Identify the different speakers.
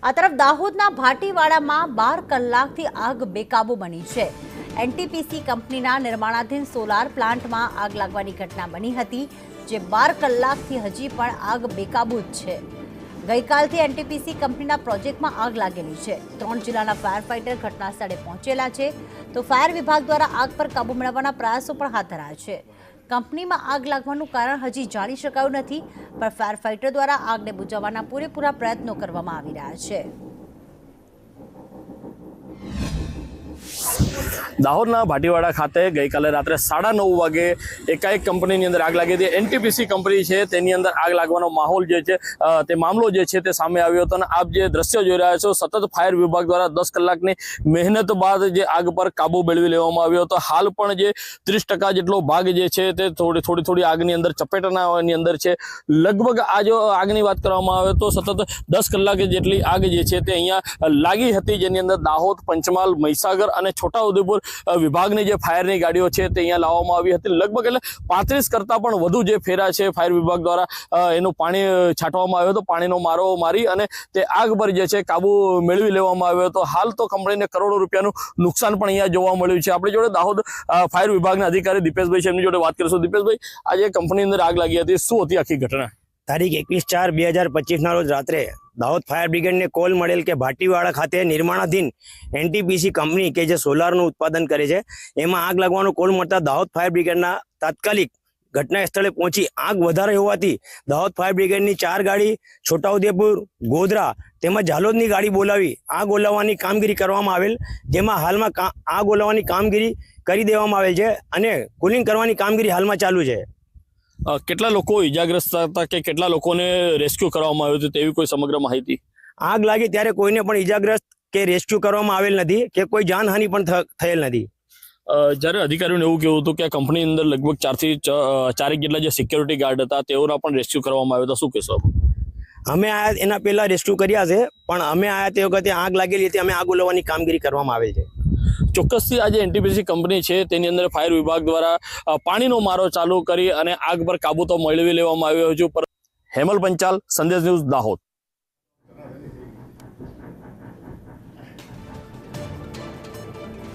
Speaker 1: આ તરફ દાહોદના ભાટીવાડામાં 12 કલાકથી આગ બેકાબુ બની છે। એનટીપીસી કંપનીના નિર્માણાધીન સોલાર પ્લાન્ટમાં આગ લાગવાની ઘટના બની હતી, જે 12 કલાકથી હજી પણ આગ બેકાબુ જ છે। ગઈકાલથી એનટીપીસી કંપનીના પ્રોજેક્ટમાં આગ લાગેલી છે। 3 જિલ્લાના ફાયર ફાઇટર ઘટના સ્થળે પહોંચેલા છે, તો ફાયર વિભાગ દ્વારા આગ પર કાબુ મેળવવાના પ્રયાસો પણ હાથ ધરાયા છે। કંપનીમાં આગ લાગવાનું કારણ હજી જાણી શકાયું નથી, પણ ફાયર ફાઇટર દ્વારા આગને બુઝાવવાના પૂરેપૂરા પ્રયત્નો કરવામાં આવી રહ્યા છે।
Speaker 2: દાહોદના ભાટીવાડા ખાતે ગઈકાલે રાત્રે 9:30 વાગે એકાએક કંપનીની અંદર આગ લાગી હતી। એનટીપીસી કંપની છે તેની અંદર આગ લાગવાનો માહોલ જે છે તે મામલો જે છે તે સામે આવ્યો હતો, અને આપ જે દ્રશ્ય જોઈ રહ્યા છો, સતત ફાયર વિભાગ દ્વારા 10 કલાકની મહેનત બાદ જે આગ પર કાબુ મેળવી લેવામાં આવ્યો હતો। હાલ પણ જે 30% જેટલો ભાગ જે છે તે થોડી આગની અંદર ચપેટની અંદર છે। લગભગ આ જો આગની વાત કરવામાં આવે તો સતત 10 કલાક જેટલી આગ જે છે તે અહીંયા લાગી હતી, જેની અંદર દાહોદ, પંચમહાલ, મહીસાગર અને છોટાઉદેપુર વિભાગની જે ફાયરની ગાડીઓ છે તે અહીંયા લાવવામાં આવી હતી। લગભગ એટલે 35 કરતાં પણ વધુ જે ફેરા છે ફાયર વિભાગ દ્વારા એનું પાણી છાંટવામાં આવ્યો હતો। પાણીનો મારો મારી અને તે આગ પર જે છે કાબુ મેળવી લેવામાં આવ્યો હતો। હાલ તો કંપનીને કરોડો રૂપિયાનું નુકસાન પણ અહીંયા જોવા મળ્યું છે। આપણી જોડે દાહોદ ફાયર વિભાગના અધિકારી દીપેશભાઈ છે, એમની જોડે વાત કરીશું। દીપેશભાઈ, આજે કંપની અંદર આગ લાગી હતી, શું હતી આખી ઘટના?
Speaker 3: તારીખ 21/4/2025 રોજ રાત્રે દાહોદ ફાયર બ્રિગેડને કોલ મળેલ કે ભાટીવાડા ખાતે નિર્માણાધીન એનટીપીસી કંપની કે જે સોલારનું ઉત્પાદન કરે છે એમાં આગ લાગવાનો કોલ મળતા દાહોદ ફાયર બ્રિગેડના તાત્કાલિક ઘટના સ્થળે પહોંચી આગ વધારે હોવાથી દાહોદ ફાયર બ્રિગેડની 4 ગાડી છોટાઉદેપુર, ગોધરા તેમજ ઝાલોદની ગાડી બોલાવી આગ ઓલવવાની કામગીરી કરવામાં આવેલ, જેમાં હાલમાં આગ ઓલવવાની કામગીરી કરી દેવામાં આવેલ છે અને કુલિંગ કરવાની કામગીરી હાલમાં ચાલુ છે।
Speaker 2: કેટલા લોકો ઇજાગ્રસ્ત હતા કે કેટલા લોકોને રેસ્ક્યુ કરવામાં આવ્યું હતું તેવી કોઈ સમગ્ર માહિતી?
Speaker 3: આગ લાગી ત્યારે કોઈને પણ ઇજાગ્રસ્ત કે રેસ્ક્યુ કરવામાં આવેલ નથી કે કોઈ જાનહાનિ પણ થયેલ નથી।
Speaker 2: જ્યારે અધિકારીઓને એવું કહેવું હતું કે આ કંપની અંદર લગભગ 4 થી 4 જેટલા જે સિક્યોરિટી ગાર્ડ હતા તેઓના પણ રેસ્ક્યુ કરવામાં આવ્યો હતો, શું કહેશો?
Speaker 3: અમે આયા એના પહેલા રેસ્ક્યુ કર્યા છે, પણ અમે આયા તે વખતે આગ લાગેલી હતી, અમે આગ ઓલવવાની કામગીરી કરવામાં આવેલ છે।
Speaker 2: ચોક્કસથી આજે એનટીપીસી કંપની છે તેની અંદર ફાયર વિભાગ દ્વારા પાણીનો મારો ચાલુ કરી અને આગ પર કાબુ તો મેળવી લેવામાં આવ્યો છે। હેમલ પંચાલ, સંદેશ ન્યૂઝ, દાહોદ।